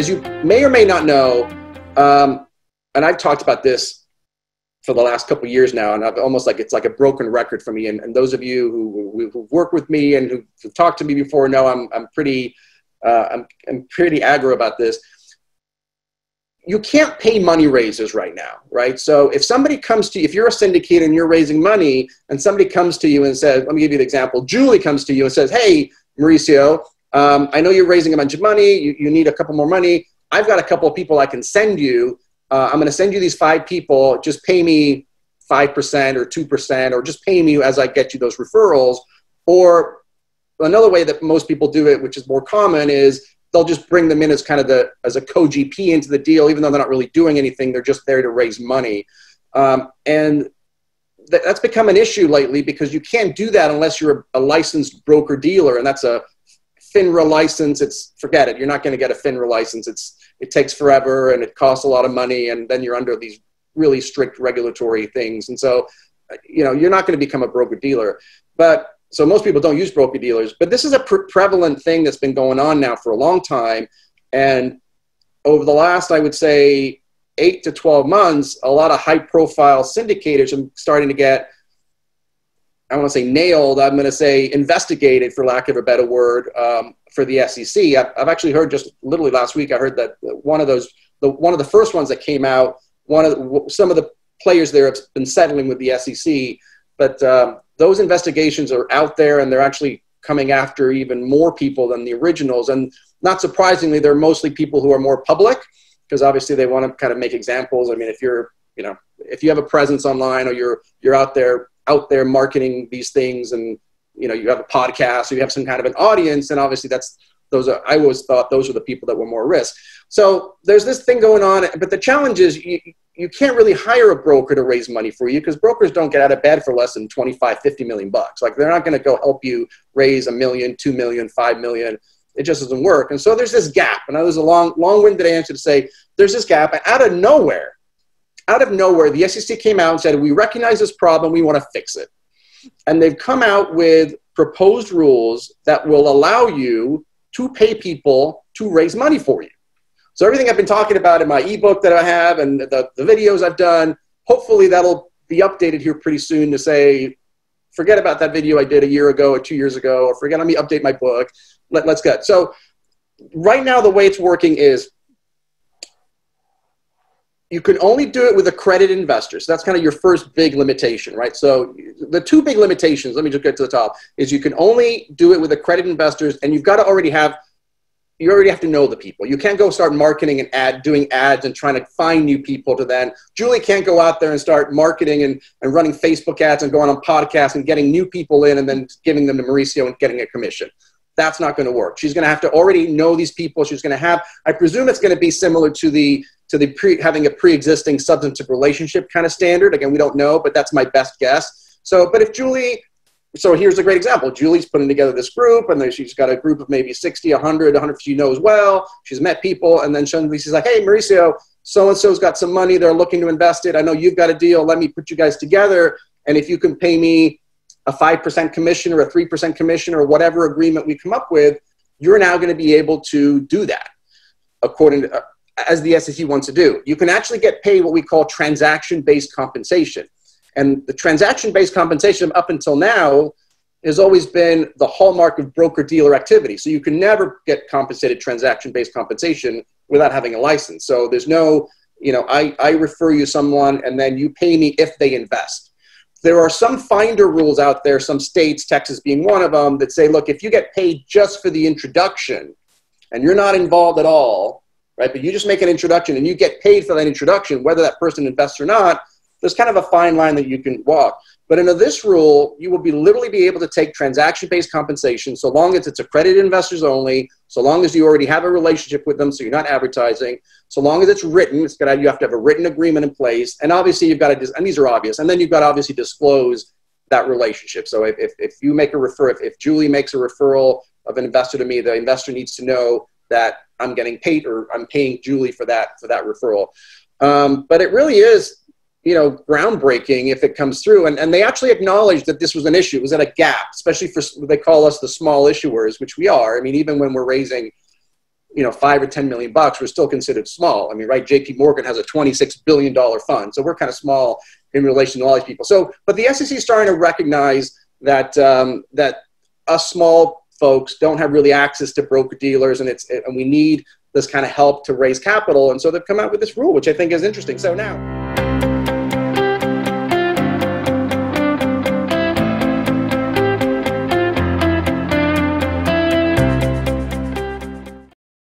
As you may or may not know, and I've talked about this for the last couple of years now, and I've almost like it's like a broken record for me. And those of you who've worked with me and who've talked to me before know I'm pretty aggro about this. You can't pay money raisers right now, right? So if somebody comes to you, if you're a syndicate and you're raising money, and somebody comes to you and says, let me give you an example. Julie comes to you and says, hey, Mauricio, I know you're raising a bunch of money. You need a couple more money. I've got a couple of people I can send you. I'm going to send you these 5 people. Just pay me 5% or 2%, or just pay me as I get you those referrals. Or another way that most people do it, which is more common, is they'll just bring them in as kind of as a co-GP into the deal, even though they're not really doing anything. They're just there to raise money. And that's become an issue lately, because you can't do that unless you're a licensed broker dealer, and that's a FINRA license. Forget it. You're not going to get a FINRA license. It takes forever, and it costs a lot of money, and then you're under these really strict regulatory things. And so, you're not going to become a broker dealer. So most people don't use broker dealers, but this is a prevalent thing that's been going on now for a long time. And over the last, I would say, 8 to 12 months, a lot of high-profile syndicators are starting to get, I want to say nailed, I'm going to say investigated, for lack of a better word, for the SEC. I've actually heard, just literally last week, I heard that one of the first ones that came out, some of the players there have been settling with the SEC, but those investigations are out there, and they're actually coming after even more people than the originals. And not surprisingly, they're mostly people who are more public, because obviously they want to kind of make examples. I mean, if you have a presence online, or you're out there marketing these things, and you have a podcast, or you have some kind of an audience, and obviously I always thought those are the people that were more risk. So there's this thing going on, but the challenge is you can't really hire a broker to raise money for you, because brokers don't get out of bed for less than 25, 50 million bucks. Like, they're not going to go help you raise $1 million, $2 million, $5 million. It just doesn't work. And so there's this gap. And there's a long-winded answer to say there's this gap. And out of nowhere, the SEC came out and said, we recognize this problem. We want to fix it. And they've come out with proposed rules that will allow you to pay people to raise money for you. So everything I've been talking about in my ebook that I have, and the videos I've done, hopefully that'll be updated here pretty soon to say, forget about that video I did a year ago or 2 years ago, or let me update my book. Let's go. So right now, the way it's working is you can only do it with accredited investors. So that's kind of your first big limitation, right? So the 2 big limitations, let me just get to the top, is you can only do it with accredited investors, and you've got to already have to know the people. You can't go start marketing and doing ads and trying to find new people to then. Julie can't go out there and start marketing and running Facebook ads and going on podcasts and getting new people in and then giving them to Mauricio and getting a commission. That's not going to work. She's going to have to already know these people. She's going to have, I presume it's going to be similar to having a pre-existing substantive relationship kind of standard. Again, we don't know, but that's my best guess. So here's a great example. Julie's putting together this group, and then she's got a group of maybe 60, 100 she knows well. She's met people, and then she's like, hey, Mauricio, so-and-so's got some money. They're looking to invest it. I know you've got a deal. Let me put you guys together, and if you can pay me a 5% commission or a 3% commission or whatever agreement we come up with, you're now going to be able to do that according to, as the SEC wants to do. You can actually get paid what we call transaction-based compensation. And the transaction-based compensation up until now has always been the hallmark of broker-dealer activity. So you can never get compensated transaction-based compensation without having a license. So there's no, I refer you someone and then you pay me if they invest. There are some finder rules out there, some states, Texas being one of them, that say, look, if you get paid just for the introduction and you're not involved at all, right, but you just make an introduction and you get paid for that introduction, whether that person invests or not, there's kind of a fine line that you can walk. But under this rule, you will literally be able to take transaction-based compensation so long as it's accredited investors only, so long as you already have a relationship with them so you're not advertising, so long as it's written, you have to have a written agreement in place, and obviously you've got to, and these are obvious, and then you've got to obviously disclose that relationship. So if you make a if Julie makes a referral of an investor to me, the investor needs to know that I'm getting paid or I'm paying Julie for that referral. But it really is, groundbreaking if it comes through. And they actually acknowledged that this was an issue. It was at a gap, especially for, they call us the small issuers, which we are. I mean, even when we're raising, you know, 5 or 10 million bucks, we're still considered small. I mean, right? JP Morgan has a $26 billion fund. So we're kind of small in relation to all these people. So, but the SEC is starting to recognize that, that us small folks don't have really access to broker dealers, and we need this kind of help to raise capital. And so they've come out with this rule, which I think is interesting. So now.